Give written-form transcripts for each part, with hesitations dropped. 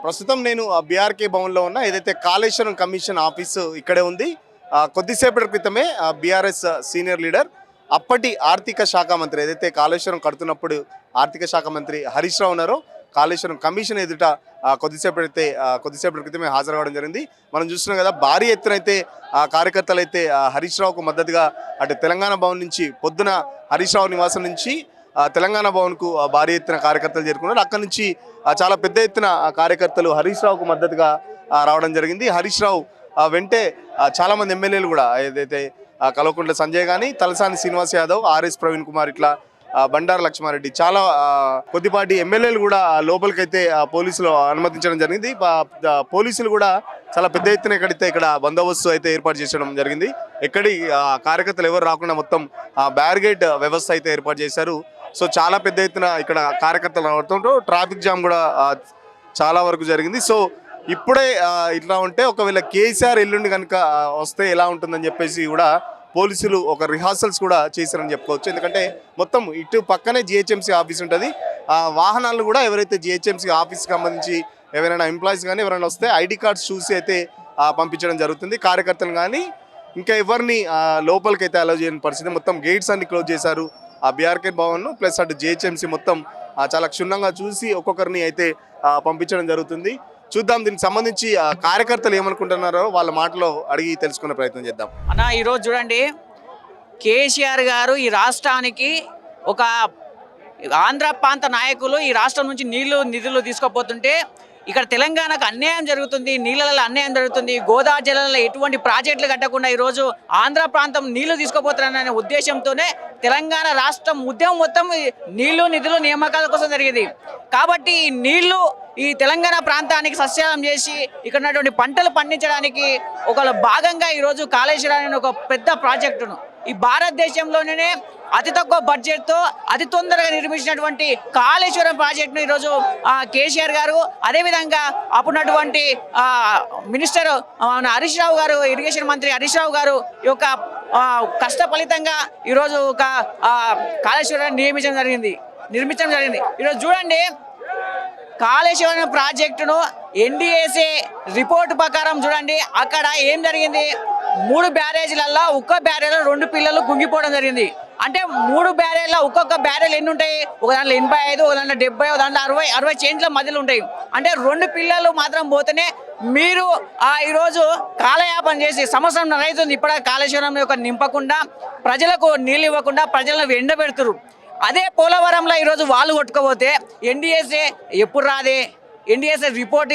ప్రస్తుతం నేను బీఆర్కే భవన్లో ఉన్న ఏదైతే కాళేశ్వరం కమిషన్ ఆఫీసు ఇక్కడే ఉంది. కొద్దిసేపటి క్రితమే బీఆర్ఎస్ సీనియర్ లీడర్ అప్పటి ఆర్థిక శాఖ మంత్రి ఏదైతే కాళేశ్వరం కడుతున్నప్పుడు ఆర్థిక శాఖ మంత్రి హరీష్ రావు ఉన్నారో కాళేశ్వరం కమిషన్ ఎదుట కొద్దిసేపటి క్రితమే హాజరు కావడం జరిగింది. మనం చూస్తున్నాం కదా, భారీ ఎత్తున అయితే కార్యకర్తలు అయితే హరీష్ రావుకు మద్దతుగా అటు తెలంగాణ భవన్ నుంచి పొద్దున హరీష్ రావు నివాసం నుంచి తెలంగాణ భవన్కు భారీ ఎత్తున కార్యకర్తలు చేరుకున్నారు. అక్కడి నుంచి చాలా పెద్ద ఎత్తున కార్యకర్తలు హరీష్ రావుకు మద్దతుగా రావడం జరిగింది. హరీష్ రావు వెంటే చాలామంది ఎమ్మెల్యేలు కూడా ఏదైతే కల్వకుంట్ల సంజయ్ కానీ, తలసాని శ్రీనివాస్ యాదవ్, ఆర్ఎస్ ప్రవీణ్ కుమార్, ఇట్లా బండారు లక్ష్మారెడ్డి, చాలా కొద్దిపాటి ఎమ్మెల్యేలు కూడా లోపలికైతే పోలీసులు అనుమతించడం జరిగింది. పోలీసులు కూడా చాలా పెద్ద ఎత్తున ఇక్కడ బందోబస్తు అయితే ఏర్పాటు చేసడం జరిగింది. ఎక్కడి కార్యకర్తలు ఎవరు రాకుండా మొత్తం బ్యారిగేడ్ వ్యవస్థ అయితే ఏర్పాటు చేశారు. సో చాలా పెద్ద ఎత్తున ఇక్కడ కార్యకర్తలు రావడంతో ట్రాఫిక్ జామ్ కూడా చాలా వరకు జరిగింది. సో ఇప్పుడే ఇట్లా ఉంటే ఒకవేళ కేసీఆర్ ఎల్లుండి కనుక వస్తే ఎలా ఉంటుందని చెప్పేసి కూడా పోలీసులు ఒక రిహార్సల్స్ కూడా చేశారని చెప్పుకోవచ్చు. ఎందుకంటే మొత్తం ఇటు పక్కనే జిహెచ్ఎంసీ ఆఫీస్ ఉంటుంది. వాహనాలు కూడా ఎవరైతే జిహెచ్ఎంసీ ఆఫీస్కి సంబంధించి ఎవరైనా ఎంప్లాయీస్ కానీ ఎవరైనా వస్తే ఐడి కార్డ్స్ చూసి అయితే పంపించడం జరుగుతుంది. కార్యకర్తలు కానీ ఇంకా ఎవరిని లోపలికి అయితే అలౌ చేయని పరిస్థితి. మొత్తం గేట్స్ అన్ని క్లోజ్ చేశారు. బీఆర్కే భవన్ ప్లస్ అటు జిహెచ్ఎంసీ మొత్తం చాలా క్షుణ్ణంగా చూసి ఒక్కొక్కరిని అయితే పంపించడం జరుగుతుంది. చూద్దాం, దీనికి సంబంధించి కార్యకర్తలు ఏమనుకుంటున్నారో వాళ్ళ మాటలో అడిగి తెలుసుకునే ప్రయత్నం చేద్దాం. అన్న, ఈరోజు చూడండి, కేసీఆర్ గారు ఈ రాష్ట్రానికి ఒక ఆంధ్ర ప్రాంత నాయకులు ఈ రాష్ట్రం నుంచి నిధులు తీసుకోపోతుంటే ఇక్కడ తెలంగాణకు అన్యాయం జరుగుతుంది, నీళ్ళలో అన్యాయం జరుగుతుంది. గోదావరి జిల్లాలో ఎటువంటి ప్రాజెక్టులు కట్టకుండా ఈరోజు ఆంధ్ర ప్రాంతం నీళ్లు తీసుకోపోతున్నారనే ఉద్దేశంతోనే తెలంగాణ రాష్ట్రం ఉద్యమం మొత్తం నిధులు నియామకాల కోసం జరిగింది. కాబట్టి ఈ నీళ్లు ఈ తెలంగాణ ప్రాంతానికి సస్యాలం చేసి ఇక్కడ ఉన్నటువంటి పంటలు పండించడానికి ఒక భాగంగా ఈరోజు కాళేశ్వరం అనే ఒక పెద్ద ప్రాజెక్టును ఈ భారతదేశంలోనే అతి తక్కువ బడ్జెట్తో అతి తొందరగా నిర్మించినటువంటి కాళేశ్వరం ప్రాజెక్టును ఈరోజు కేసీఆర్ గారు, అదేవిధంగా అప్పుడున్నటువంటి మినిస్టర్ హరీష్ రావు గారు, ఇరిగేషన్ మంత్రి హరీష్ రావు గారు ఈ యొక్క కష్ట ఫలితంగా ఈరోజు ఒక కాళేశ్వరాన్ని నిర్మించడం జరిగింది. ఈరోజు చూడండి, కాళేశ్వరం ప్రాజెక్టును ఎన్డీఏసీ రిపోర్టు ప్రకారం చూడండి, అక్కడ ఏం జరిగింది, 3 బ్యారేజీలలో ఒక్క బ్యారేజ్లో 2 పిల్లలు కుంగిపోవడం జరిగింది. అంటే 3 బ్యారేజ్లో ఒక్కొక్క బ్యారేజ్ ఎన్ని ఉంటాయి? ఒక దాంట్లో 85, ఒక దాంట్లో 70, ఒక దాంట్లో 60 చేంజ్ల మధ్యలో ఉంటాయి. అంటే 2 పిల్లలు మాత్రం పోతేనే మీరు ఈరోజు కాలయాపన చేసి సంవత్సరం రైతుంది ఇప్పుడు కాళేశ్వరం యొక్క నింపకుండా, ప్రజలకు నీళ్ళు ఇవ్వకుండా ప్రజలను ఎండబెడుతున్నారు. అదే పోలవరంలో ఈరోజు వాళ్ళు కొట్టుకోపోతే ఎన్డీఎస్ఏ ఎప్పుడు రాదే, ఎన్డీఎస్ఏ రిపోర్ట్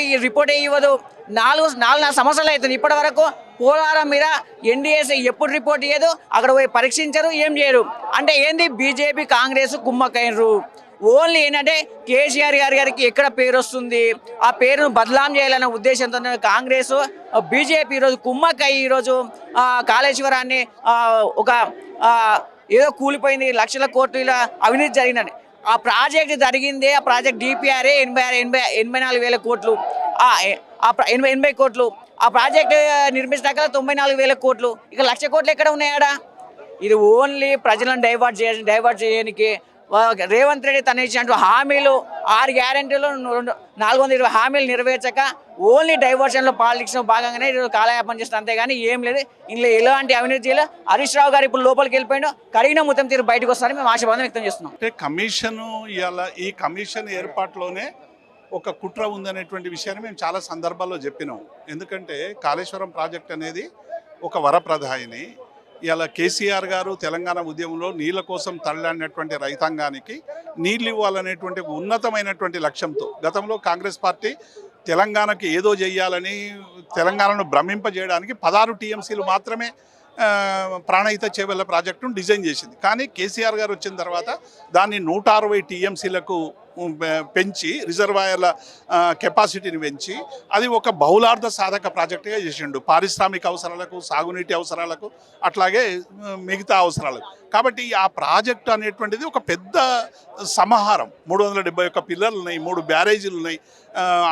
ఇవ్వదు. 4 సంవత్సరాలు అవుతుంది ఇప్పటి వరకు పోలవరం మీద ఎన్డీఎస్ఏ ఎప్పుడు రిపోర్ట్ ఇవ్వదు, అక్కడ పోయి పరీక్షించరు, ఏం చేయరు. అంటే ఏంది, బీజేపీ కాంగ్రెస్ కుమ్మక్కైనరు. ఓన్లీ ఏంటంటే కేసీఆర్ గారికి ఎక్కడ పేరు వస్తుంది, ఆ పేరును బదలాం చేయాలనే ఉద్దేశంతో కాంగ్రెస్ బీజేపీ ఈరోజు కుమ్మక్కయ్యి ఈరోజు కాళేశ్వరాన్ని ఒక ఏదో కూలిపోయింది, లక్షల కోట్ల అవినీతి జరిగిందని. ఆ ప్రాజెక్ట్ జరిగిందే, ఆ ప్రాజెక్ట్ డిపిఆర్ఏ 84,000 కోట్లు, 80 కోట్లు. ఆ ప్రాజెక్ట్ నిర్మించినాక 94,000 కోట్లు. ఇక 1,00,000 కోట్లు ఎక్కడ ఉన్నాయాడా? ఇది ఓన్లీ ప్రజలను డైవర్ట్ చేయడానికి రేవంత్ రెడ్డి తన ఇచ్చినట్టు హామీలు 6 గ్యారెంటీలు 420 హామీలు నెరవేర్చక ఓన్లీ డైవర్షన్లో పాలిటిక్స్లో భాగంగానే కాలయాపన చేస్తారు, అంతేగాని ఏం లేదు. ఇందులో ఎలాంటి అవినీతి లేదు. హరీష్ రావు గారు ఇప్పుడు లోపలికి వెళ్ళిపోయాడు, కడిగిన మొత్తం తీరు బయటకు వస్తారని మేము ఆశాభావం వ్యక్తం చేస్తున్నాం. అంటే ఈ కమిషన్ ఏర్పాటులోనే ఒక కుట్ర ఉందనేటువంటి విషయాన్ని మేము చాలా సందర్భాల్లో చెప్పినాం. ఎందుకంటే కాళేశ్వరం ప్రాజెక్ట్ అనేది ఒక వరప్రదాయిని. ఇలా కేసీఆర్ గారు తెలంగాణ ఉద్యమంలో నీళ్ళ కోసం తరలినటువంటి రైతాంగానికి నీళ్ళు ఇవ్వాలనేటువంటి ఉన్నతమైనటువంటి లక్ష్యంతో గతంలో కాంగ్రెస్ పార్టీ తెలంగాణకి ఏదో చేయాలని తెలంగాణను భ్రమింపజేయడానికి 16 టీఎంసీలు మాత్రమే ప్రాణహిత చేవెళ్ల ప్రాజెక్టును డిజైన్ చేసింది. కానీ కేసీఆర్ గారు వచ్చిన తర్వాత దాన్ని 160 టీఎంసీలకు పెంచి రిజర్వాయర్ల కెపాసిటీని పెంచి అది ఒక బహుళార్థ సాధక ప్రాజెక్టుగా చేసిండు. పారిశ్రామిక అవసరాలకు, సాగునీటి అవసరాలకు, అట్లాగే మిగతా అవసరాలకు. కాబట్టి ఆ ప్రాజెక్టు అనేటువంటిది ఒక పెద్ద సమాహారం. 371 పిల్లర్లు ఉన్నాయి, 3 బ్యారేజీలు ఉన్నాయి,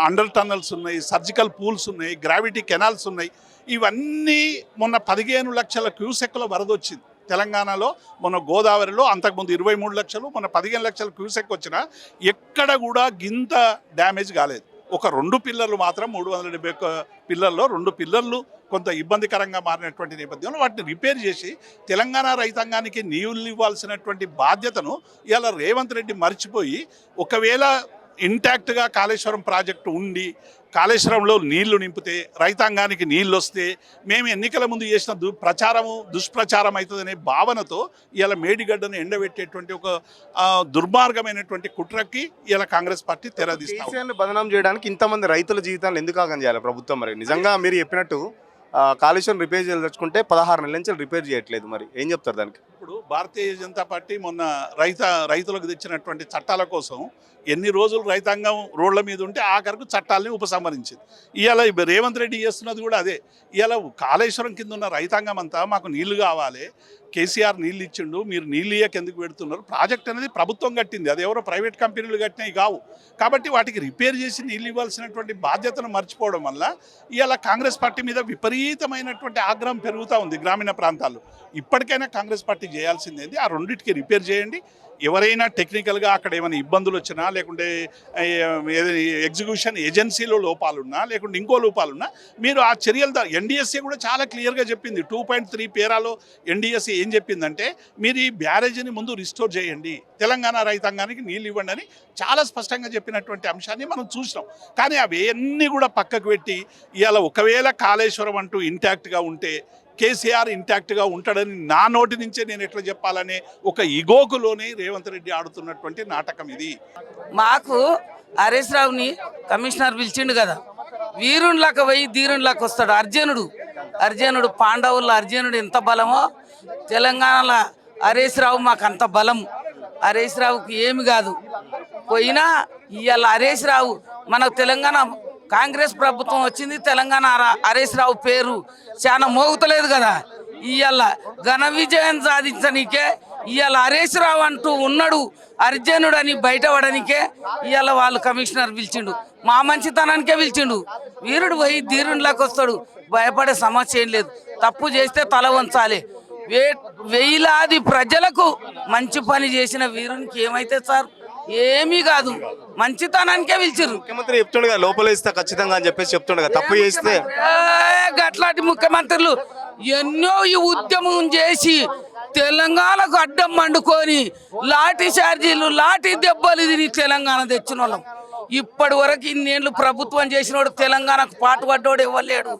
అండర్ టన్నల్స్ ఉన్నాయి, సర్జికల్ పూల్స్ ఉన్నాయి, గ్రావిటీ కెనాల్స్ ఉన్నాయి. ఇవన్నీ మొన్న 15 లక్షల క్యూసెక్ల వరద వచ్చింది తెలంగాణలో. మొన్న గోదావరిలో అంతకుముందు 23 లక్షలు, మొన్న 15 లక్షల క్యూసెక్ వచ్చినా ఎక్కడ కూడా గింత డ్యామేజ్ కాలేదు. ఒక 2 పిల్లర్లు మాత్రం 370 పిల్లర్లో 2 పిల్లర్లు కొంత ఇబ్బందికరంగా మారినటువంటి నేపథ్యంలో వాటిని రిపేర్ చేసి తెలంగాణ రైతాంగానికి నీళ్లు ఇవ్వాల్సినటువంటి బాధ్యతను ఇలా రేవంత్ రెడ్డి మర్చిపోయి, ఒకవేళ ఇంటాక్ట్గా కాళేశ్వరం ప్రాజెక్టు ఉండి కాళేశ్వరంలో నీళ్లు నింపితే రైతాంగానికి నీళ్ళు వస్తే మేము ఎన్నికల ముందు చేసిన దుష్ప్రచారం అవుతుందనే భావనతో ఇలా మేడిగడ్డను ఎండబెట్టేటువంటి ఒక దుర్మార్గమైనటువంటి కుట్రకి ఇలా కాంగ్రెస్ పార్టీ తెరదీస్తాం. కేసీఆర్ని బదనాం చేయడానికి ఇంతమంది రైతుల జీవితాలు ఎందుకు ఆగం చేయాలి ప్రభుత్వం? మరి నిజంగా మీరు చెప్పినట్టు కాళేశ్వరం రిపేర్ చేయాలి తెచ్చుకుంటే 16 నెలల నుంచి రిపేర్ చేయట్లేదు, మరి ఏం చెప్తారు దానికి? ఇప్పుడు భారతీయ జనతా పార్టీ మొన్న రైతులకు తెచ్చినటువంటి చట్టాల కోసం ఎన్ని రోజులు రైతాంగం రోడ్ల మీద ఉంటే ఆఖరకు చట్టాలని ఉపసంహరించింది. ఇవాళ రేవంత్ రెడ్డి చేస్తున్నది కూడా అదే. ఇవాళ కాళేశ్వరం కింద ఉన్న రైతాంగం అంతా మాకు నీళ్లు కావాలి, కేసీఆర్ నీళ్ళు ఇచ్చిండు, మీరు నీళ్ళు ఇయ్యక ఎందుకు పెడుతున్నారు? ప్రాజెక్ట్ అనేది ప్రభుత్వం కట్టింది, అది ఎవరో ప్రైవేట్ కంపెనీలు కట్టినవి కావు. కాబట్టి వాటికి రిపేర్ చేసి నీళ్ళు ఇవ్వాల్సినటువంటి బాధ్యతను మర్చిపోవడం వల్ల ఇవాళ కాంగ్రెస్ పార్టీ మీద విపరీతమైనటువంటి ఆగ్రహం పెరుగుతూ ఉంది గ్రామీణ ప్రాంతాల్లో. ఇప్పటికైనా కాంగ్రెస్ పార్టీ చేయాల్సిందేంది, ఆ రెండింటికి రిపేర్ చేయండి. ఎవరైనా టెక్నికల్గా అక్కడ ఏమైనా ఇబ్బందులు వచ్చినా, లేకుంటే ఎగ్జిక్యూషన్ ఏజెన్సీలో లోపాలున్నా, లేకుంటే ఇంకో లోపాలున్నా మీరు ఆ చర్యలు ఎన్డీఎస్ఏ కూడా చాలా క్లియర్గా చెప్పింది. 2.3 పేరాలో ఎన్డీఎస్ఏ ఏం చెప్పిందంటే మీరు ఈ బ్యారేజీని ముందు రిస్టోర్ చేయండి, తెలంగాణ రైతాంగానికి నీళ్ళు ఇవ్వండి అని చాలా స్పష్టంగా చెప్పినటువంటి అంశాన్ని మనం చూసినాం. కానీ అవన్నీ కూడా పక్కకు పెట్టి ఇవాళ ఒకవేళ కాళేశ్వరం అంటూ ఇంటాక్ట్గా ఉంటే కేసీఆర్ ఇంటాక్ట్గా ఉంటాడని నా నోటి నుంచే నేను ఎట్లా చెప్పాలనే ఒక ఇగోకులోనే రేవంత్ రెడ్డి ఆడుతున్నటువంటి నాటకం ఇది. మాకు హరీష్ రావుని కమిషనర్ పిలిచిండు కదా, వీరునిలాగా పోయి ధీరునిలాగా వస్తాడు. అర్జునుడు పాండవుల్లో అర్జునుడు ఎంత బలమో తెలంగాణలో హరీష్ రావు మాకు అంత బలం. హరీష్ రావుకి ఏమి కాదు పోయినా ఇవాళ హరీష్ రావు మనకు తెలంగాణ కాంగ్రెస్ ప్రభుత్వం వచ్చింది, తెలంగాణ హరీష్ రావు పేరు చాలా మోగుతలేదు కదా. ఇవాళ ఘన విజయం సాధించడానికే ఇవాళ హరీష్ రావు అంటూ ఉన్నాడు అర్జునుడు అని బయటపడనికే ఇవాళ వాళ్ళు కమిషనర్ పిలిచిండు, మా మంచితనానికే పిలిచిండు. వీరుడు పోయి ధీరునిలాగా వస్తాడు, భయపడే సమస్య ఏం లేదు. తప్పు చేస్తే తల వంచాలి. వేలాది ప్రజలకు మంచి పని చేసిన వీరునికి ఏమైతే సార్? ఏమీ కాదు, మంచితనానికే పిలిచిర్రు. ముఖ్యమంత్రి చెప్తుండగా లోపల ఇస్తే ఖచ్చితంగా అని చెప్పేసి చెప్తుండగా, తప్పు చేస్తే గట్లాంటి ముఖ్యమంత్రులు ఎన్నో ఈ ఉద్యమం చేసి తెలంగాణకు అడ్డం మండుకొని లాఠీ చార్జీలు లాఠీ దెబ్బలు తిని తెలంగాణ తెచ్చిన వాళ్ళం. ఇప్పటి వరకు ఇన్నేళ్ళు ప్రభుత్వం చేసినోడు తెలంగాణకు పాటుపడ్డోడు ఇవ్వలేడు.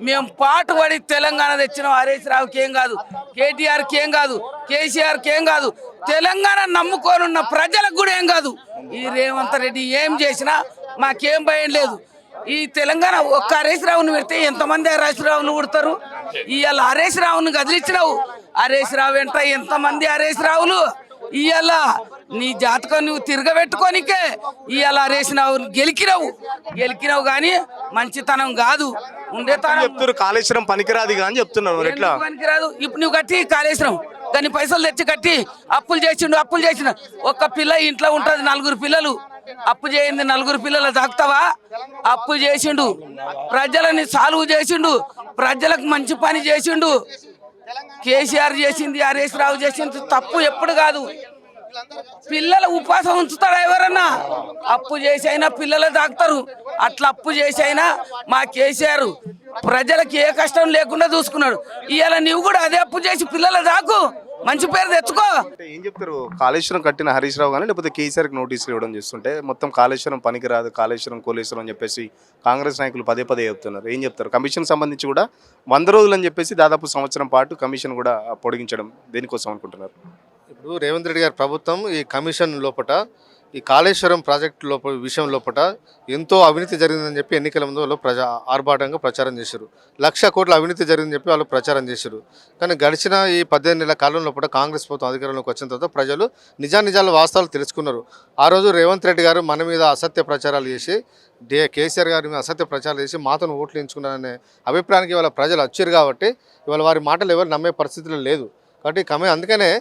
మేము పాటుపడి తెలంగాణ తెచ్చిన హరీష్ రావుకి ఏం కాదు, కేటీఆర్కి ఏం కాదు, కేసీఆర్కి ఏం కాదు, తెలంగాణ నమ్ముకోనున్న ప్రజలకు కూడా ఏం కాదు. ఈ రేవంత్ రెడ్డి ఏం చేసినా మాకేం భయం లేదు. ఈ తెలంగాణ ఒక్క హరీష్ రావుని పెడితే ఎంతమంది హరీష్ రావును పుడతారు? ఇవాళ హరీష్ రావును కదిలిచ్చినావు, హరీష్ రావు వెంట ఎంతమంది హరీష్ రావులు? ఇవాళ నీ జాతకం నువ్వు తిరగబెట్టుకోనికే ఇవాళ హరీష్ రావు గెలికినావు కానీ మంచితనం కాదు, ఉండేతనం. చెప్తారు కాళేశ్వరం పనికిరాదు అని చెప్తున్నారు, ఎట్లా పనికిరాదు? ఇప్పుడు నువ్వు కట్టి కాళేశ్వరం దాన్ని పైసలు తెచ్చి కట్టి అప్పులు చేసిన ఒక్క పిల్ల ఇంట్లో ఉంటుంది, 4 పిల్లలు. అప్పు చేయింది 4 పిల్లలు తాకుతావా? అప్పు చేసిండు, ప్రజలని సాల్వ్ చేసిండు, ప్రజలకు మంచి పని చేసిండు. కేసీఆర్ చేసింది, హరీష్ రావు చేసింది తప్పు ఎప్పుడు కాదు. పిల్లలు ఉపాసం ఉంచుతారా ఎవరన్నా? అప్పు చేసైనా పిల్లలు తాకుతారు. అట్లా అప్పు చేసైనా మా కేసీఆర్ ప్రజలకు ఏ కష్టం లేకుండా చూసుకున్నాడు. ఇవాళ నువ్వు కూడా అదే అప్పు చేసి పిల్లలు తాకు, మంచి పేరు తెచ్చుకో. ఏం చెప్తారు? కాళేశ్వరం కట్టిన హరీష్ రావు కానీ లేకపోతే కేసీఆర్కి నోటీసులు ఇవ్వడం చేస్తుంటే మొత్తం కాళేశ్వరం పనికిరాదు, కాళేశ్వరం కోలేశ్వరం అని చెప్పేసి కాంగ్రెస్ నాయకులు పదే చెప్తున్నారు. ఏం చెప్తారు? కమిషన్ సంబంధించి కూడా 100 రోజులు అని చెప్పేసి దాదాపు సంవత్సరం పాటు కమిషన్ కూడా పొడిగించడం దేనికోసం అనుకుంటున్నారు? ఇప్పుడు రేవంత్ రెడ్డి గారి ప్రభుత్వం ఈ కమిషన్ లోపల ఈ కాళేశ్వరం ప్రాజెక్టు విషయం లోపల ఎంతో అవినీతి జరిగిందని చెప్పి ఎన్నికల ముందు వాళ్ళు ఆర్భాటంగా ప్రచారం చేశారు. 1,00,000 కోట్ల అవినీతి జరిగిందని చెప్పి వాళ్ళు ప్రచారం చేశారు. కానీ గడిచిన ఈ 18 నెలల కాలం లోపల కాంగ్రెస్ ప్రభుత్వం అధికారంలోకి వచ్చిన తర్వాత ప్రజలు నిజాల వాస్తవాలు తెలుసుకున్నారు. ఆ రోజు రేవంత్ రెడ్డి గారు మన మీద అసత్య ప్రచారాలు చేసి కేసీఆర్ గారి మీద అసత్య ప్రచారాలు చేసి మాతను ఓట్లు ఎంచుకున్నారనే అభిప్రాయానికి ఇవాళ ప్రజలు వచ్చారు. కాబట్టి ఇవాళ వారి మాటలు ఎవరు నమ్మే పరిస్థితులు లేదు. కాబట్టి అందుకనే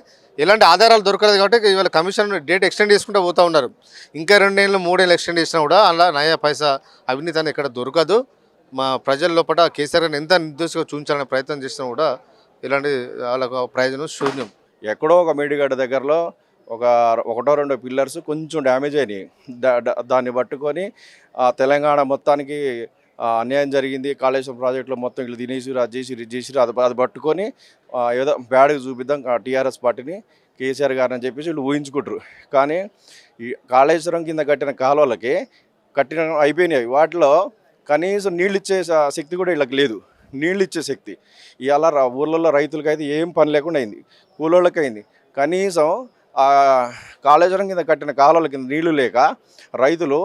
ఎలాంటి ఆధారాలు దొరకలేదు కాబట్టి ఇవాళ కమిషన్ డేట్ ఎక్స్టెండ్ చేసుకుంటూ పోతూ ఉన్నారు. ఇంకా 2 ఏళ్ళు 3 ఏళ్ళు ఎక్స్టెండ్ చేసినా కూడా అలా నయా పైసా అవినీతి అని ఎక్కడ దొరకదు. మా ప్రజల లోపల కేసీఆర్ గారిని ఎంత నిర్దోషిగా చూపించాలనే ప్రయత్నం చేసినా కూడా ఇలాంటి వాళ్ళకు ప్రయోజనం శూన్యం. ఎక్కడో ఒక మేడిగడ్డ దగ్గరలో ఒక ఒకటో రెండో పిల్లర్స్ కొంచెం డ్యామేజ్ అయినాయి. దాన్ని పట్టుకొని తెలంగాణ మొత్తానికి అన్యాయం జరిగింది, కాళేశ్వరం ప్రాజెక్టులో మొత్తం ఇట్లా తినేసిరు, అది చేసిరు, ఇది చేసిరు, అది పట్టుకొని ఏదో బ్యాడ్గా చూపిద్దాం టీఆర్ఎస్ పార్టీని, కేసీఆర్ గారిని అని చెప్పేసి వీళ్ళు ఊహించుకుంటారు. కానీ ఈ కాళేశ్వరం కింద కట్టిన కాలువలకి అయిపోయినాయి. వాటిలో కనీసం నీళ్ళు ఇచ్చే శక్తి కూడా వీళ్ళకి లేదు. నీళ్ళు ఇచ్చే శక్తి ఇవాళ ఊళ్ళల్లో రైతులకైతే ఏం పని లేకుండా అయింది, కూలోళ్ళకి అయింది. కనీసం కాళేశ్వరం కింద కట్టిన కాలువల కింద నీళ్లు లేక రైతులు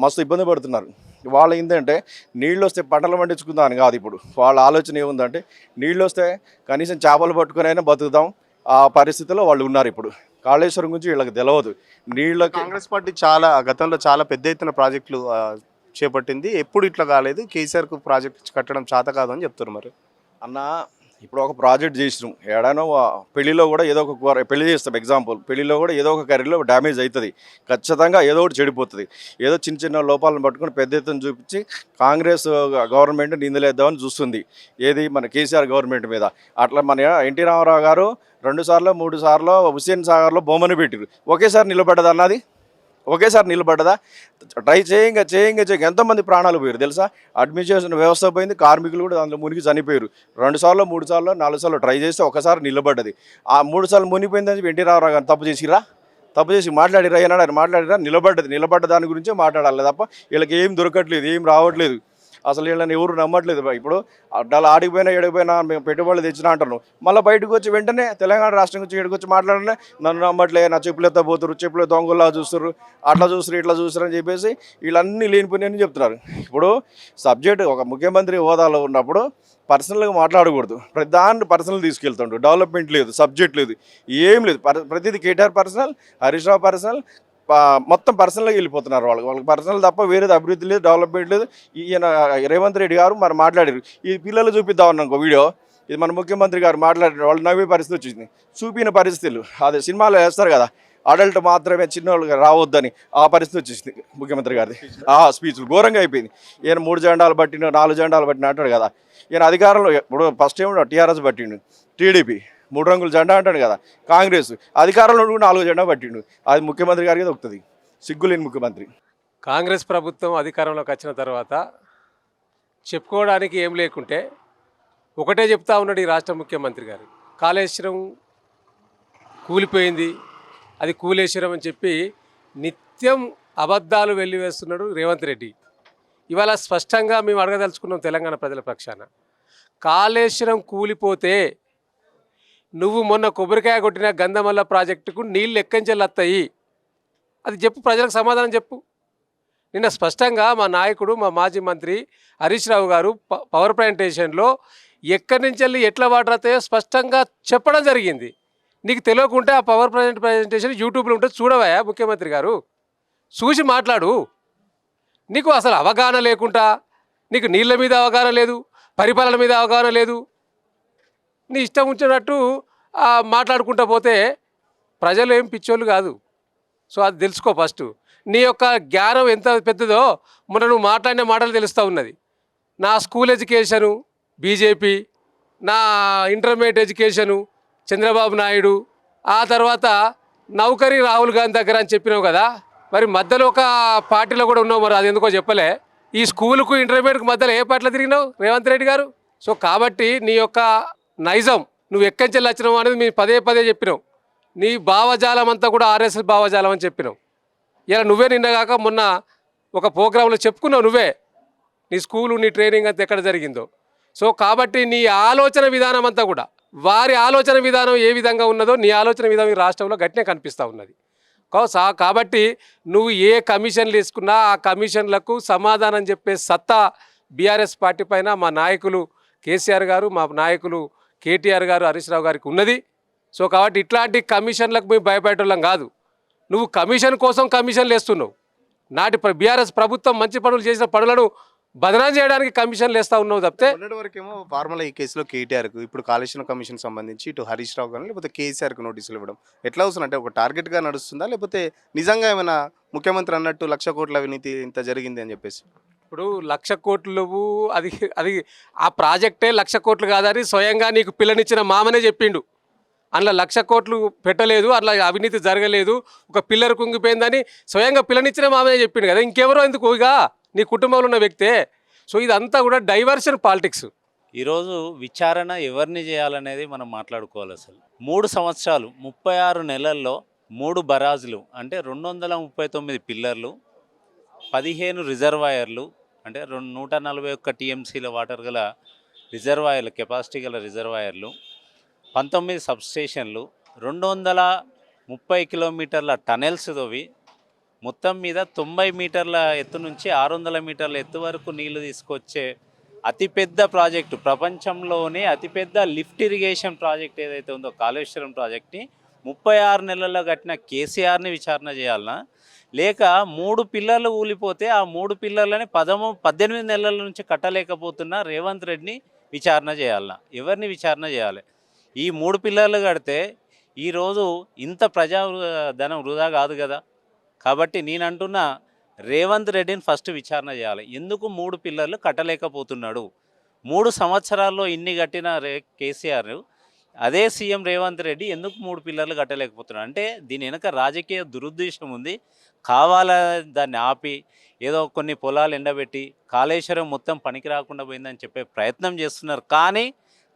మస్తు ఇబ్బంది పడుతున్నారు. వాళ్ళు ఏంటంటే నీళ్ళు వస్తే పంటలు పండించుకుందాం అని కాదు. ఇప్పుడు వాళ్ళ ఆలోచన ఏముందంటే నీళ్ళు వస్తే కనీసం చేపలు పట్టుకుని అయినా బతుకుదాం, ఆ పరిస్థితిలో వాళ్ళు ఉన్నారు. ఇప్పుడు కాళేశ్వరం గురించి వీళ్ళకి తెలియదు. నీళ్ళకి కాంగ్రెస్ పార్టీ గతంలో చాలా పెద్ద ఎత్తున ప్రాజెక్టులు చేపట్టింది. ఎప్పుడు ఇట్లా కాలేదు. కేసీఆర్కు ప్రాజెక్ట్ కట్టడం చేత కాదు అని చెప్తారు. మరి అన్న ఇప్పుడు ఒక ప్రాజెక్ట్ చేసినాం, ఏడానో పెళ్లిలో కూడా ఏదో ఒక పెళ్లి చేస్తాం, ఎగ్జాంపుల్ పెళ్లిలో కూడా ఏదో ఒక కర్రీలో డ్యామేజ్ అవుతుంది, ఖచ్చితంగా ఏదో ఒకటి చెడిపోతుంది. ఏదో చిన్న చిన్న లోపాలను పట్టుకొని పెద్ద ఎత్తున చూపించి కాంగ్రెస్ గవర్నమెంట్ నిందలేద్దామని చూస్తుంది. ఏది మన కేసీఆర్ గవర్నమెంట్ మీద. అట్లా మన ఎన్టీ రామారావు గారు 2 సార్లు 3 సార్లు హుస్సేన్ సాగర్లో బొమ్మను పెట్టారు. ఒకేసారి నిలబడ్డది అన్నది, ఒకేసారి నిలబడ్డదా? ట్రై చేయంగా ఎంతోమంది ప్రాణాలు పోయారు తెలుసా? అడ్మినిస్ట్రేషన్ వ్యవస్థ పోయింది, కార్మికులు కూడా దాంట్లో మునిగి చనిపోయారు. 2 సార్లు 3 సార్లు 4 సార్లు ట్రై చేస్తే ఒకసారి నిలబడ్డది. ఆ 3 సార్లు మునిగిపోయిందని ఎన్టీ రామారావు గారు తప్పు చేసిరా? తప్పు చేసి మాట్లాడిరా? ఏనాడు మాట్లాడిరా? నిలబడ్డ దాని గురించే మాట్లాడాలి తప్ప వీళ్ళకి ఏం దొరకట్లేదు, ఏం రావట్లేదు. అసలు వీళ్ళని ఎవరు నమ్మట్లేదు. ఇప్పుడు అడ్డాలు ఆడిపోయినా ఎడిపోయినా మేము పెట్టుబడులు తెచ్చినా అంటాను, మళ్ళీ బయటకు వచ్చి వెంటనే తెలంగాణ రాష్ట్రం గురించి ఇక్కడికి వచ్చి మాట్లాడినా నన్ను నమ్మట్లే, నా చెప్పులు ఎత్తపోతారు, చెప్పులు దొంగలా చూస్తారు, అట్లా చూస్తారు, ఇట్లా చూస్తారు అని చెప్పేసి వీళ్ళన్నీ లేనిపోయినాయని చెప్తున్నారు. ఇప్పుడు సబ్జెక్ట్ ఒక ముఖ్యమంత్రి హోదాలో ఉన్నప్పుడు పర్సనల్గా మాట్లాడకూడదు. ప్రతి దాన్ని పర్సనల్ తీసుకెళ్తుండ్రు. డెవలప్మెంట్ లేదు, సబ్జెక్ట్ లేదు, ఏం లేదు. ప్రతిదీ కేటీఆర్ పర్సనల్, హరీష్ రావు పర్సనల్, మొత్తం పర్సనల్గా వెళ్ళిపోతున్నారు. వాళ్ళకి పర్సనల్ తప్ప వేరేది అభివృద్ధి లేదు, డెవలప్మెంట్ లేదు. ఈయన రేవంత్ రెడ్డి గారు మరి మాట్లాడారు, ఈ పిల్లలు చూపిద్దామన్న ఒక వీడియో, ఇది మన ముఖ్యమంత్రి గారు మాట్లాడారు, వాళ్ళు నవ్వే పరిస్థితి వచ్చింది. చూపిన పరిస్థితులు అదే సినిమాలో వేస్తారు కదా, అడల్ట్ మాత్రమే చిన్నవాళ్ళుగా రావద్దని, ఆ పరిస్థితి వచ్చేసింది ముఖ్యమంత్రి గారిది. స్పీచ్లు ఘోరంగా అయిపోయింది. ఈయన 3 జెండాలు పట్టిండు, 4 జెండాలు పట్టిన అంటాడు కదా. ఈయన అధికారంలో ఇప్పుడు ఫస్ట్ ఏమో టీఆర్ఎస్ పట్టిండు, టీడీపీ 3 రంగుల జెండా అంటాడు కదా, కాంగ్రెస్ అధికారంలో 4 జెండా పట్టిండు. అది ముఖ్యమంత్రి గారికి దొక్కుతుంది. సిగ్గులేని ముఖ్యమంత్రి. కాంగ్రెస్ ప్రభుత్వం అధికారంలోకి వచ్చిన తర్వాత చెప్పుకోవడానికి ఏం లేకుంటే ఒకటే చెప్తా ఉన్నాడు ఈ రాష్ట్ర ముఖ్యమంత్రి గారు, కాళేశ్వరం కూలిపోయింది, అది కూలేశ్వరం అని చెప్పి నిత్యం అబద్ధాలు వెల్లివేస్తున్నాడు రేవంత్ రెడ్డి. ఇవాళ స్పష్టంగా మేము అడగదలుచుకున్నాం తెలంగాణ ప్రజల పక్షాన, కాళేశ్వరం కూలిపోతే నువ్వు మొన్న కొబ్బరికాయ కొట్టిన గంధమల్ల ప్రాజెక్టుకు నీళ్ళు ఎక్కంచెల్లి వస్తాయి, అది చెప్పు, ప్రజలకు సమాధానం చెప్పు. నిన్న స్పష్టంగా మా నాయకుడు, మా మాజీ మంత్రి హరీష్ రావు గారు పవర్ ప్లాంటేషన్లో ఎక్కడి నుంచి వెళ్ళి ఎట్లా వాటర్ వస్తాయో స్పష్టంగా చెప్పడం జరిగింది. నీకు తెలియకుంటే ఆ పవర్ ప్లాంట్ ప్రజెంటేషన్ యూట్యూబ్లో ఉంటే చూడవా ముఖ్యమంత్రి గారు, చూసి మాట్లాడు. నీకు అసలు అవగాహన లేకుండా, నీకు నీళ్ళ మీద అవగాహన లేదు, పరిపాలన మీద అవగాహన లేదు, నీ ఇష్టం ఉంచినట్టు మాట్లాడుకుంటూ పోతే ప్రజలు ఏం పిచ్చోళ్ళు కాదు. సో అది తెలుసుకో ఫస్ట్. నీ యొక్క జ్ఞానం ఎంత పెద్దదో మొన్న నువ్వు మాట్లాడిన మాటలు తెలుస్తూ ఉన్నది. నా స్కూల్ ఎడ్యుకేషను బీజేపీ, నా ఇంటర్మీడియట్ ఎడ్యుకేషను చంద్రబాబు నాయుడు, ఆ తర్వాత నౌకరీ రాహుల్ గాంధీ దగ్గర అని చెప్పినావు కదా, మరి మధ్యలో ఒక పార్టీలో కూడా ఉన్నావు, మరి అది ఎందుకో చెప్పలే. ఈ స్కూలుకు ఇంటర్మీడియట్కి మధ్యలో ఏ పార్టీలో తిరిగినావు రేవంత్ రెడ్డి గారు? సో కాబట్టి నీ యొక్క నైజం, నువ్వు ఎక్కంచెల్లి వచ్చినావు అనేది మేము పదే చెప్పినావు. నీ భావజాలం అంతా కూడా ఆర్ఎస్ఎస్ భావజాలం అని చెప్పినావు. ఇలా నువ్వే నిన్నగాక మొన్న ఒక ప్రోగ్రాంలో చెప్పుకున్నావు, నువ్వే నీ స్కూలు, నీ ట్రైనింగ్ అంతా ఎక్కడ జరిగిందో. సో కాబట్టి నీ ఆలోచన విధానం అంతా కూడా, వారి ఆలోచన విధానం ఏ విధంగా ఉన్నదో నీ ఆలోచన విధానం ఈ రాష్ట్రంలో గట్టినే కనిపిస్తూ ఉన్నది. కాబట్టి నువ్వు ఏ కమిషన్లు వేసుకున్నా ఆ కమిషన్లకు సమాధానం చెప్పే సత్తా బీఆర్ఎస్ పార్టీ పైన మా నాయకులు కేసీఆర్ గారు, మా నాయకులు కేటీఆర్ గారు, హరీష్ రావు గారికి ఉన్నది. సో కాబట్టి ఇట్లాంటి కమిషన్లకు మేము భయపడేటోళ్ళం కాదు. నువ్వు కమిషన్ కోసం కమిషన్లు వేస్తున్నావు. నాటి బీఆర్ఎస్ ప్రభుత్వం మంచి పనులు చేసిన పనులను బదనాం చేయడానికి కమిషన్లు వేస్తూ ఉన్నావు తప్పితే. మొన్నటి వరకేమో ఫార్ములా ఈ కేసులో కేటీఆర్కు, ఇప్పుడు కాళేశ్వరం కమిషన్ సంబంధించి ఇటు హరీష్ రావు కానీ లేకపోతే కేసీఆర్కు నోటీసులు ఇవ్వడం ఎట్లా వస్తుంది? అంటే ఒక టార్గెట్గా నడుస్తుందా, లేకపోతే నిజంగా ఏమైనా ముఖ్యమంత్రి అన్నట్టు 1,00,000 కోట్ల అవినీతి ఇంత జరిగింది అని చెప్పేసి? ఇప్పుడు 1,00,000 కోట్లు అది ఆ ప్రాజెక్టే 1,00,000 కోట్లు కాదని స్వయంగా నీకు పిల్లనిచ్చిన మామనే చెప్పిండు. అందులో 1,00,000 కోట్లు పెట్టలేదు, అట్లా అవినీతి జరగలేదు, ఒక పిల్లర్ కుంగిపోయిందని స్వయంగా పిల్లనిచ్చిన మామయ్య చెప్పిండు కదా, ఇంకెవరో ఎందుకు ఇక నీ కుటుంబంలో ఉన్న వ్యక్తే. సో ఇదంతా కూడా డైవర్షన్ పాలిటిక్స్. ఈరోజు విచారణ ఎవరిని చేయాలనేది మనం మాట్లాడుకోవాలి. అసలు 3 సంవత్సరాలు 36 నెలల్లో 3 బరాజులు అంటే 239 పిల్లర్లు, 15 రిజర్వాయర్లు అంటే 141 టీఎంసీల వాటర్ గల రిజర్వాయర్లు, కెపాసిటీ గల రిజర్వాయర్లు, 19 సబ్స్టేషన్లు, 230 కిలోమీటర్ల టనెల్స్ తోవి మొత్తం మీద 90 మీటర్ల ఎత్తు నుంచి 600 మీటర్ల ఎత్తు వరకు నీళ్లు తీసుకొచ్చే అతిపెద్ద ప్రాజెక్టు, ప్రపంచంలోనే అతిపెద్ద లిఫ్ట్ ఇరిగేషన్ ప్రాజెక్ట్ ఏదైతే ఉందో కాళేశ్వరం ప్రాజెక్ట్ని 36 నెలల్లో కట్టిన కేసీఆర్ని విచారణ చేయాలనా, లేక 3 పిల్లర్లు ఊలిపోతే ఆ 3 పిల్లర్లని 18 నెలల నుంచి కట్టలేకపోతున్న రేవంత్ రెడ్డిని విచారణ చేయాలనా? ఎవరిని విచారణ చేయాలి? ఈ 3 పిల్లర్లు కడితే ఈరోజు ఇంత ధనం వృధా కాదు కదా. కాబట్టి నేను అంటున్నా, రేవంత్ రెడ్డిని ఫస్ట్ విచారణ చేయాలి. ఎందుకు 3 పిల్లర్లు కట్టలేకపోతున్నాడు? 3 సంవత్సరాల్లో ఇన్ని కట్టిన కేసీఆర్, అదే సీఎం రేవంత్ రెడ్డి ఎందుకు 3 పిల్లర్లు కట్టలేకపోతున్నాడు? అంటే దీని వెనక రాజకీయ దురుద్దేశం ఉంది. కావాలని దాన్ని ఆపి ఏదో కొన్ని పొలాలు ఎండబెట్టి కాళేశ్వరం మొత్తం పనికి రాకుండా పోయిందని చెప్పే ప్రయత్నం చేస్తున్నారు. కానీ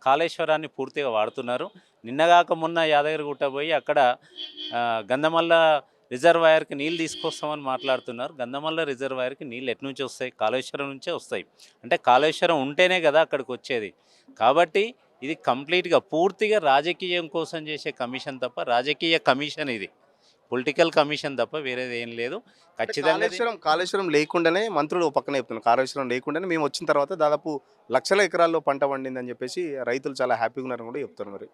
కాళేశ్వరాన్ని పూర్తిగా వాడుతున్నారు. నిన్నగాక మొన్న యాదగిరిగుట్ట పోయి అక్కడ గంధమల్ల రిజర్వాయర్కి నీళ్ళు తీసుకొస్తామని మాట్లాడుతున్నారు. గంధమల్ల రిజర్వాయర్కి నీళ్ళు ఎటు నుంచి వస్తాయి? కాళేశ్వరం నుంచే వస్తాయి. అంటే కాళేశ్వరం ఉంటేనే కదా అక్కడికి వచ్చేది. కాబట్టి ఇది కంప్లీట్గా పూర్తిగా రాజకీయం కోసం చేసే కమిషన్ తప్ప, రాజకీయ కమిషన్ ఇది, పొలిటికల్ కమిషన్ తప్ప వేరేది ఏం లేదు. ఖచ్చితంగా కాళేశ్వరం లేకుండానే మంత్రులు పక్కన చెప్తున్నారు, కాళేశ్వరం లేకుండానే మేము వచ్చిన తర్వాత దాదాపు లక్షల ఎకరాల్లో పంట పండిందని చెప్పేసి రైతులు చాలా హ్యాపీగా ఉన్నారని కూడా చెప్తున్నారు. మరి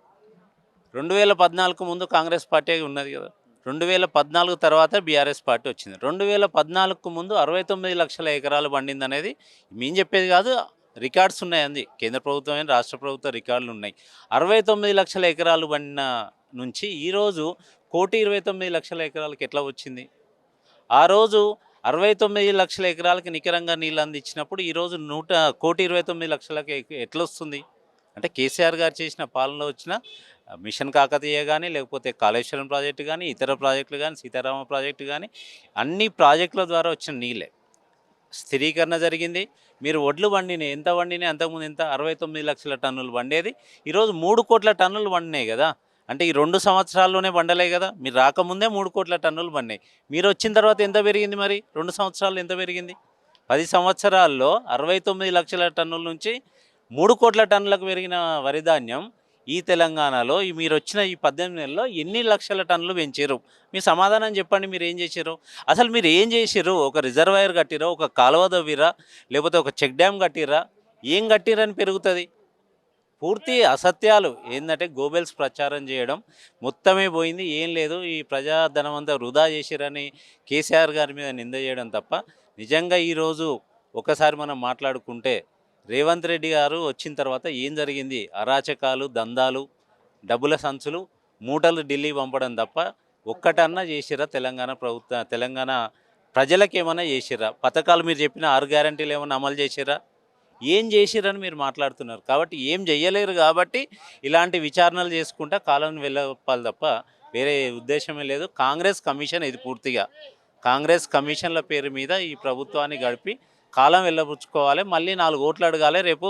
2014 ముందు కాంగ్రెస్ పార్టీ ఉన్నది కదా, 2014 తర్వాత బీఆర్ఎస్ పార్టీ వచ్చింది. 2014 ముందు 69 లక్షల ఎకరాలు పండింది అనేది మేము చెప్పేది కాదు, రికార్డ్స్ ఉన్నాయండి. కేంద్ర ప్రభుత్వం రాష్ట్ర ప్రభుత్వ రికార్డులు ఉన్నాయి. 69 లక్షల ఎకరాలు పండిన నుంచి ఈరోజు 1,29 లక్షల ఎకరాలకు ఎట్లా వచ్చింది? ఆ రోజు 69 లక్షల ఎకరాలకి నికరంగా నీళ్ళు అందించినప్పుడు ఈరోజు 1,29 లక్షలకి ఎట్లా వస్తుంది? అంటే కేసీఆర్ గారు చేసిన పాలనలో వచ్చిన మిషన్ కాకతీయ కానీ, లేకపోతే కాళేశ్వరం ప్రాజెక్టు కానీ, ఇతర ప్రాజెక్టులు కానీ, సీతారామ ప్రాజెక్టు కానీ, అన్ని ప్రాజెక్టుల ద్వారా వచ్చిన నీళ్ళే. స్థిరీకరణ జరిగింది. మీరు వడ్లు వండినాయి, ఎంత వండినాయి? అంతకుముందు ఎంత? 69 లక్షల టన్నులు వండేది ఈరోజు 3 కోట్ల టన్నులు వండినాయి కదా. అంటే ఈ 2 సంవత్సరాల్లోనే వండలే కదా. మీరు రాకముందే 3 కోట్ల టన్నులు వండినాయి. మీరు వచ్చిన తర్వాత ఎంత పెరిగింది? మరి 2 సంవత్సరాలు ఎంత పెరిగింది? 10 సంవత్సరాల్లో 69 లక్షల టన్నుల నుంచి 3 కోట్ల టన్నులకు పెరిగిన వరి ధాన్యం ఈ తెలంగాణలో మీరు వచ్చిన ఈ 18 నెలల్లో ఎన్ని లక్షల టన్నులు పెంచారు? మీ సమాధానం చెప్పండి. మీరు ఏం చేశారు? అసలు మీరు ఏం చేశారు? ఒక రిజర్వాయర్ కట్టిరా, ఒక కాలువ దవ్విరా, లేకపోతే ఒక చెక్ డ్యామ్ కట్టిరా? ఏం కట్టిరని పెరుగుతుంది? పూర్తి అసత్యాలు ఏంటంటే గోబెల్స్ ప్రచారం చేయడం మొత్తమే పోయింది. ఏం లేదు, ఈ ప్రజాధనం అంతా వృధా చేసిరని కేసీఆర్ గారి మీద నింద చేయడం తప్ప నిజంగా ఈరోజు ఒకసారి మనం మాట్లాడుకుంటే రేవంత్ రెడ్డి గారు వచ్చిన తర్వాత ఏం జరిగింది? అరాచకాలు, దందాలు, డబ్బుల సంచులు, మూటలు ఢిల్లీ పంపడం తప్ప ఒక్కటన్నా చేసిరా? తెలంగాణ ప్రజలకు ఏమైనా చేసిరా? పథకాలు మీరు చెప్పిన 6 గ్యారంటీలు ఏమైనా అమలు చేసిరా? ఏం చేసిరని మీరు మాట్లాడుతున్నారు. కాబట్టి ఏం చెయ్యలేరు. కాబట్టి ఇలాంటి విచారణలు చేసుకుంటా కాలం వెళ్ళాలి తప్ప వేరే ఉద్దేశమే లేదు. కాంగ్రెస్ కమిషన్ ఇది పూర్తిగా కాంగ్రెస్ కమిషన్ల పేరు మీద ఈ ప్రభుత్వాన్ని గడిపి కాలం వెళ్ళబుచ్చుకోవాలి. మళ్ళీ 4 ఓట్లు అడగాలి. రేపు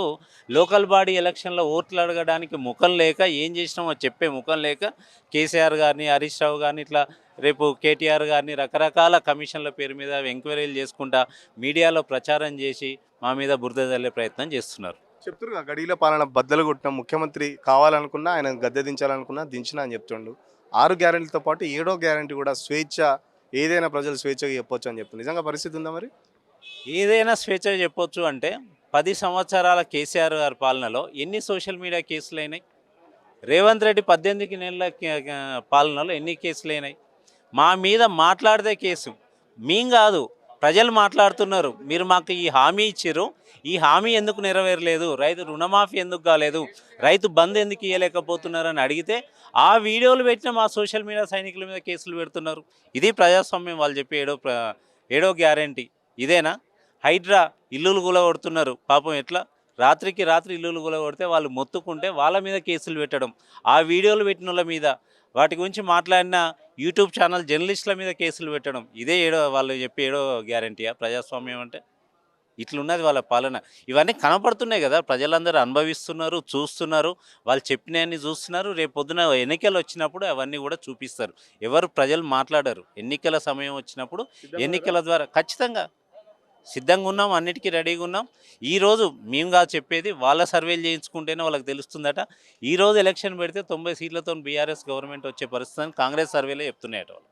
లోకల్ బాడీ ఎలక్షన్లో ఓట్లు అడగడానికి ముఖం లేక, ఏం చేసినామో చెప్పే ముఖం లేక కేసీఆర్ గారిని, హరీష్ రావు గారిని, ఇట్లా రేపు కేటీఆర్ గారిని రకరకాల కమిషన్ల పేరు మీద ఎంక్వైరీలు చేసుకుంటా మీడియాలో ప్రచారం చేసి మా మీద బురద జల్లే ప్రయత్నం చేస్తున్నారు. చెప్తున్నారు గడిల పాలన బద్దలు కొట్టిన ముఖ్యమంత్రి కావాలనుకున్నా, ఆయన గద్దె దించాలనుకున్నా దించినా అని చెప్తుండు. 6 గ్యారెంటీలతో పాటు 7వ గ్యారెంటీ కూడా స్వేచ్ఛ, ఏదైనా ప్రజలు స్వేచ్ఛగా చెప్పొచ్చు అని చెప్తుంది. నిజంగా పరిస్థితి ఉందా? మరి ఏదైనా స్వేచ్ఛగా చెప్పొచ్చు అంటే 10 సంవత్సరాల కేసీఆర్ గారి పాలనలో ఎన్ని సోషల్ మీడియా కేసులు అయినాయి? రేవంత్ రెడ్డి 18 నెలల పాలనలో ఎన్ని కేసులు అయినాయి? మా మీద మాట్లాడితే కేసు మేం కాదు, ప్రజలు మాట్లాడుతున్నారు. మీరు మాకు ఈ హామీ ఇచ్చారు, ఈ హామీ ఎందుకు నెరవేరలేదు? రైతు రుణమాఫీ ఎందుకు కాలేదు? రైతు బంద్ ఎందుకు ఇవ్వలేకపోతున్నారని అడిగితే ఆ వీడియోలు పెట్టిన మా సోషల్ మీడియా సైనికుల మీద కేసులు పెడుతున్నారు. ఇది ప్రజాస్వామ్యం. వాళ్ళు చెప్పి ఏడో గ్యారెంటీ ఇదేనా? హైడ్రా ఇల్లులు కూలగొడుతున్నారు. పాపం ఎట్లా రాత్రికి రాత్రి ఇల్లులు కూలగొడితే వాళ్ళు మొత్తుకుంటే వాళ్ళ మీద కేసులు పెట్టడం, ఆ వీడియోలు పెట్టిన వాళ్ళ మీద, వాటి గురించి మాట్లాడిన యూట్యూబ్ ఛానల్ జర్నలిస్టుల మీద కేసులు పెట్టడం, ఇదే వాళ్ళు చెప్పి గ్యారంటీయా ప్రజాస్వామ్యం అంటే? ఇట్లున్నది వాళ్ళ పాలన. ఇవన్నీ కనపడుతున్నాయి కదా, ప్రజలందరూ అనుభవిస్తున్నారు, చూస్తున్నారు, వాళ్ళు చెప్పినవన్నీ చూస్తున్నారు. రేపు పొద్దున ఎన్నికలు వచ్చినప్పుడు అవన్నీ కూడా చూపిస్తారు. ఎవరు ప్రజలు మాట్లాడరు. ఎన్నికల సమయం వచ్చినప్పుడు ఎన్నికల ద్వారా ఖచ్చితంగా సిద్ధంగా ఉన్నాం, అన్నిటికీ రెడీగా ఉన్నాం. ఈరోజు మేము కాదు చెప్పేది, వాళ్ళ సర్వేలు చేయించుకుంటేనే వాళ్ళకి తెలుస్తుందట. ఈరోజు ఎలక్షన్ పెడితే 90 సీట్లతో బీఆర్ఎస్ గవర్నమెంట్ వచ్చే పరిస్థితి అని కాంగ్రెస్ సర్వేలో చెప్తున్నాయట వాళ్ళు.